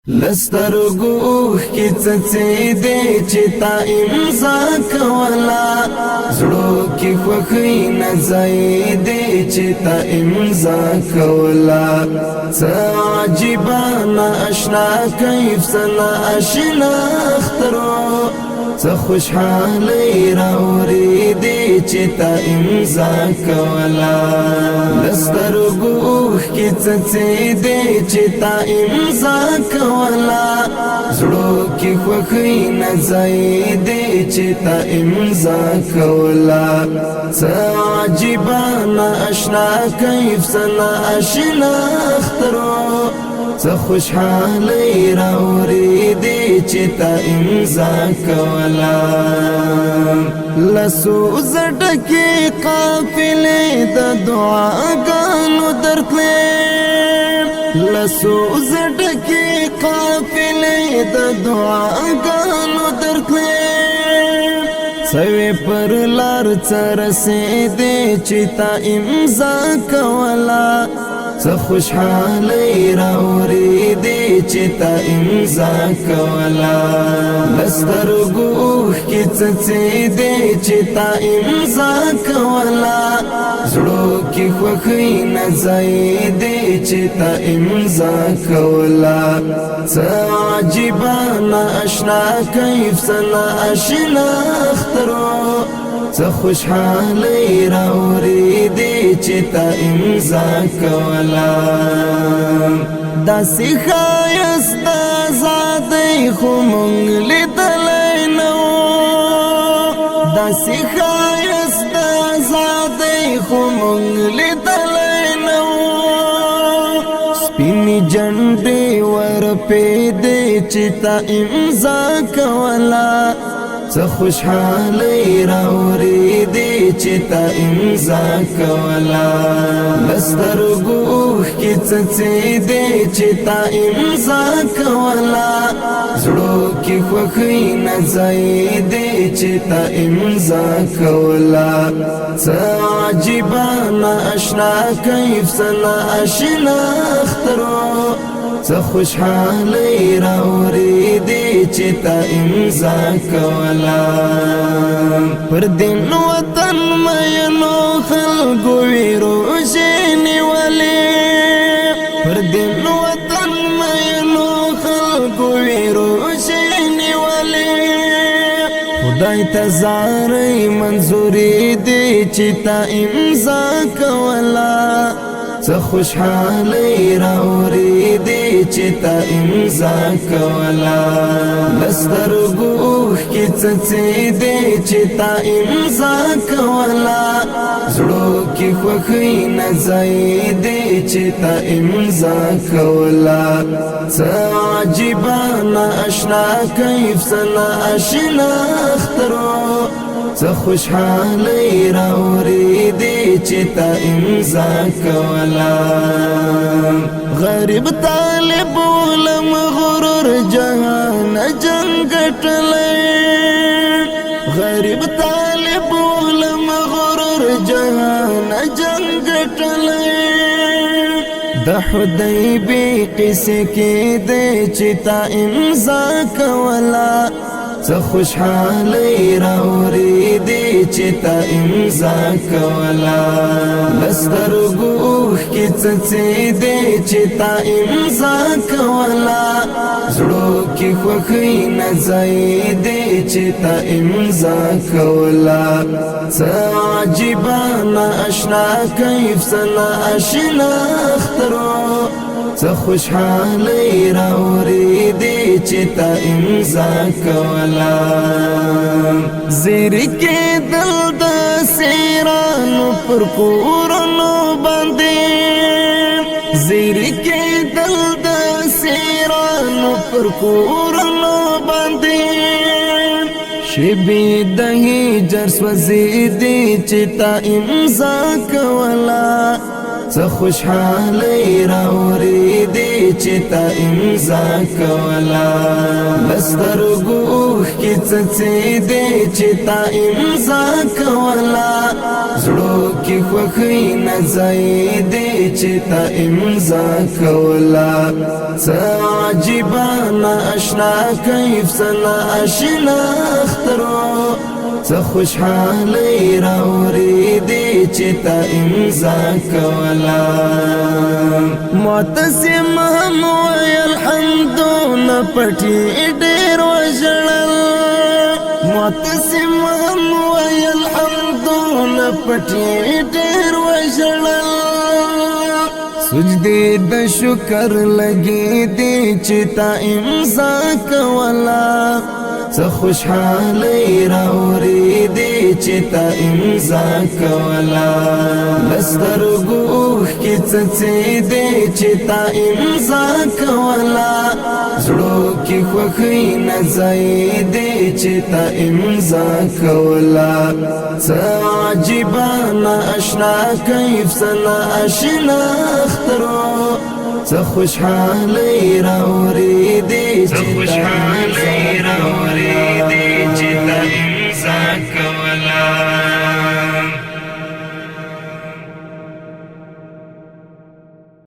لسترګو کی څڅې دې چې تا امضا کولا زړو کی خوخی نه ځای دې چې تا امضا کولا عجیبانه آشنا کیف سنا آشنا اخترو څه خوشحالي راوړې دې چې تا امضا کولا لسترګو کی څڅې دې چې تا امضا کولا زړو کی خوخی نه ځای دې چې تا امضا کولا څه عجیبانه آشنا کیف سنا آشنا اخترو څه خوشحالي راوړې دې چې تا امضا کولا لسو زړه قافلې د دعاګانو درتلې لسو زړه قافلې د دعاګانو درتلې سوي پر لار څرسې دې چې تا امضا کولا څه خوشحالي راوړې دې چې تا امضا کولا لسترګو کی څڅې دې چې تا امضا کولا زړو کی خوخی نه ځای دې چې تا امضا کولا څه عجیبانه آشنا کیف سنا آشنا اخترو څه خوشحالي راوړې دې چې تا امضا کولا داسې ښایست ازادۍ خو مونږ لیدلی نه وو داسې ښایست ازادۍ خو مونږ لیدلی نه وو سپینې جنډې ورپېدې چې تا امضا کولا څه خوشحالي راوړې دې چې تا امضا کولا لسترګو کی څڅې دې چې تا امضا کولا زړو کی خوخی نه ځای دې چې تا امضا کولا څه عجیبانه آشنا کیف سنا آشنا اخترو څه خوشحالي راوړې دې چې تا امضا کولا پر دین وطن مینو خلکو ویروژې نیولې پر دین وطن مینو خلکو ویروژې نیولې خدای ته زارۍ منظورې دې چې تا امضا کولا څه خوشحالي راوړې دې چې تا امضا کولا لسترګو کی څڅې دې چې تا امضا کولا زړو کی خوخی نه ځای دې چې تا امضا کولا څه عجیبانه آشنا کیف سنا آشنا اخترو څه خوشحالي راوړې دې چې تا امضا کولا غریب طالب ولم غرور جهان جنگ ټلې غریب طالب ولم غرور جهان جنگ ټلې د حدیبی قصې کې دې چې تا امضا کولا څه خوشحالي راوړې دې چې تا امضا کولا لسترګو کی څڅې دې چې تا امضا کولا زړو کی خوخی نه ځای دې چې تا امضا کولا څه عجیبانه آشنا کیف سنا آشنا اخترو څه خوشحالي راوړې دې چې تا امضا کولا زیر کې دل د سیرانو پر کورونو باندې زیر کې دل د سیرانو پر کورونو باندې شبي د هجر سوځې دې چې تا امضا کولا څه خوشحالي راوریدې چې تا امضا کولا لسترګو اوښکې څڅېدې چې تا امضا کولا زړو کې خوښۍ نه ځایېدې چې تا امضا کولا څه عجیبه نااشنا کیف سنا اشنا اخترو څه خوشحالي راوریدې چې تا امضا کولا معتصم هم ویل حمدونه پټي ډېر وژړل معتصم هم ویل حمدونه پټي ډېر وژړل سجدې د شکر لګې دې چې تا امضا کولا څه خوشحالي راوریدې چې تا امضا کولا لسترګو اوښکې څڅېدې چې تا امضا کولا زړو کې خوښۍ نه ځایېدې چې تا امضا کولا څه عجیبه نااشنا کیف سنا اشنا اخترو څه خوشحالي راوریدې